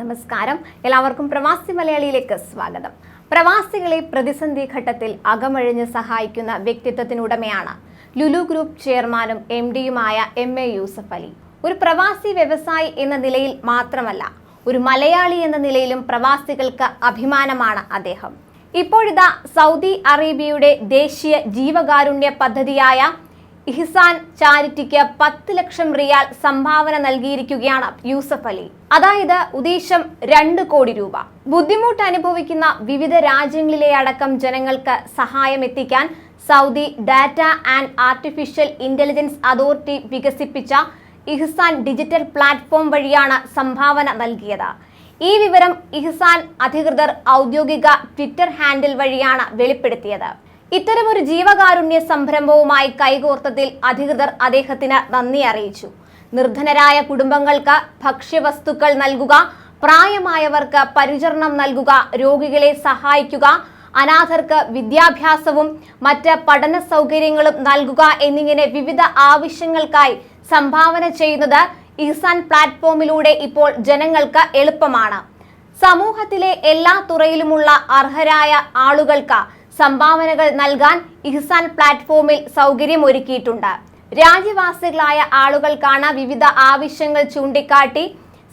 നമസ്കാരം, എല്ലാവർക്കും പ്രവാസി മലയാളിയിലേക്ക് സ്വാഗതം. പ്രവാസികളെ പ്രതിസന്ധി ഘട്ടത്തിൽ അകമഴിഞ്ഞ് സഹായിക്കുന്ന വ്യക്തിത്വത്തിനുടമയാണ് ലുലു ഗ്രൂപ്പ് ചെയർമാനും MD-യുമായ MA യൂസഫ് അലി. ഒരു പ്രവാസി വ്യവസായി എന്ന നിലയിൽ മാത്രമല്ല, ഒരു മലയാളി എന്ന നിലയിലും പ്രവാസികൾക്ക് അഭിമാനമാണ് അദ്ദേഹം. ഇപ്പോഴിതാ സൗദി അറേബ്യയുടെ ദേശീയ ജീവകാരുണ്യ പദ്ധതിയായ ഇഹ്സാൻ ചാരിറ്റിക്ക് 10 ലക്ഷം റിയാൽ സംഭാവന നൽകിയിരിക്കുകയാണ് യൂസഫ് അലി. അതായത് ഉദ്ദേശം 2 കോടി രൂപ. ബുദ്ധിമുട്ട് അനുഭവിക്കുന്ന വിവിധ രാജ്യങ്ങളിലെ അടക്കം ജനങ്ങൾക്ക് സഹായം എത്തിക്കാൻ Saudi data and artificial intelligence authority വികസിപ്പിച്ച ഇഹ്സാൻ ഡിജിറ്റൽ പ്ലാറ്റ്ഫോം വഴിയാണ് സംഭാവന നൽകിയത്. ഈ വിവരം ഇഹ്സാൻ അധികൃതർ ഔദ്യോഗിക ട്വിറ്റർ ഹാൻഡിൽ വഴിയാണ് വെളിപ്പെടുത്തിയത്. ഇത്തരമൊരു ജീവകാരുണ്യ സംരംഭവുമായി കൈകോർത്തതിൽ അധികൃതർ അദ്ദേഹത്തിന് നന്ദി അറിയിച്ചു. നിർധനരായ കുടുംബങ്ങൾക്ക് ഭക്ഷ്യവസ്തുക്കൾ നൽകുക, പ്രായമായവർക്ക് പരിചരണം നൽകുക, രോഗികളെ സഹായിക്കുക, അനാഥർക്ക് വിദ്യാഭ്യാസവും മറ്റ് പഠന സൗകര്യങ്ങളും നൽകുക എന്നിങ്ങനെ വിവിധ ആവശ്യങ്ങൾക്കായി സംഭാവന ചെയ്യുന്നത് ഇഹ്സാൻ പ്ലാറ്റ്ഫോമിലൂടെ ഇപ്പോൾ ജനങ്ങൾക്ക് എളുപ്പമാണ്. സമൂഹത്തിലെ എല്ലാ തുറയിലുമുള്ള അർഹരായ ആളുകൾക്ക് സംഭാവനകൾ നൽകാൻ ഇഹ്സാൻ പ്ലാറ്റ്ഫോമിൽ സൗകര്യമൊരുക്കിയിട്ടുണ്ട്. രാജ്യവാസികളായ ആളുകൾക്കാണ് വിവിധ ആവശ്യങ്ങൾ ചൂണ്ടിക്കാട്ടി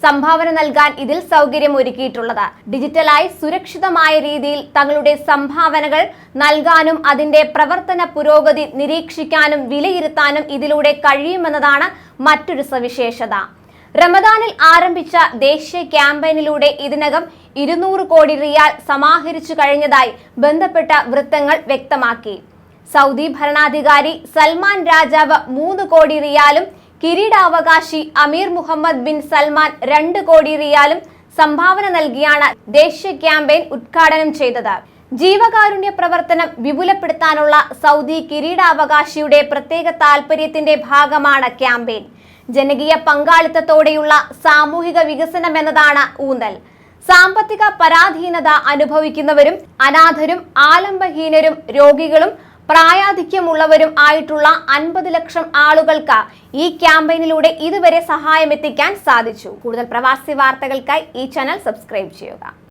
സംഭാവന നൽകാൻ ഇതിൽ സൗകര്യമൊരുക്കിയിട്ടുള്ളത്. ഡിജിറ്റലായി സുരക്ഷിതമായ രീതിയിൽ തങ്ങളുടെ സംഭാവനകൾ നൽകാനും അതിന്റെ പ്രവർത്തന പുരോഗതി നിരീക്ഷിക്കാനും വിലയിരുത്താനും ഇതിലൂടെ കഴിയുമെന്നതാണ് മറ്റൊരു സവിശേഷത. റമദാനിൽ ആരംഭിച്ച ദേശീയ ക്യാമ്പയിനിലൂടെ ഇതിനകം 200 കോടി റിയാൽ സമാഹരിച്ചു കഴിഞ്ഞതായി ബന്ധപ്പെട്ട വൃത്തങ്ങൾ വ്യക്തമാക്കി. സൗദി ഭരണാധികാരി സൽമാൻ രാജാവ് 3 കോടി റിയാലും കിരീടാവകാശി അമീർ മുഹമ്മദ് ബിൻ സൽമാൻ 2 കോടി റിയാലും സംഭാവന നൽകിയാണ് ദേശീയ ക്യാമ്പയിൻ ഉദ്ഘാടനം ചെയ്തത്. ജീവകാരുണ്യ പ്രവർത്തനം വിപുലപ്പെടുത്താനുള്ള സൗദി കിരീടാവകാശിയുടെ പ്രത്യേക താൽപര്യത്തിന്റെ ഭാഗമാണ് ക്യാമ്പയിൻ. ജനകീയ പങ്കാളിത്തത്തോടെയുള്ള സാമൂഹിക വികസനം എന്നതാണ് ഊന്നൽ. സാമ്പത്തിക പരാധീനത അനുഭവിക്കുന്നവരും അനാഥരും ആലംബഹീനരും രോഗികളും പ്രായാധിക്യമുള്ളവരും ആയിട്ടുള്ള 50 ലക്ഷം ആളുകൾക്ക് ഈ ക്യാമ്പയിനിലൂടെ ഇതുവരെ സഹായം എത്തിക്കാൻ സാധിച്ചു. കൂടുതൽ പ്രവാസി വാർത്തകൾക്കായി ഈ ചാനൽ സബ്സ്ക്രൈബ് ചെയ്യുക.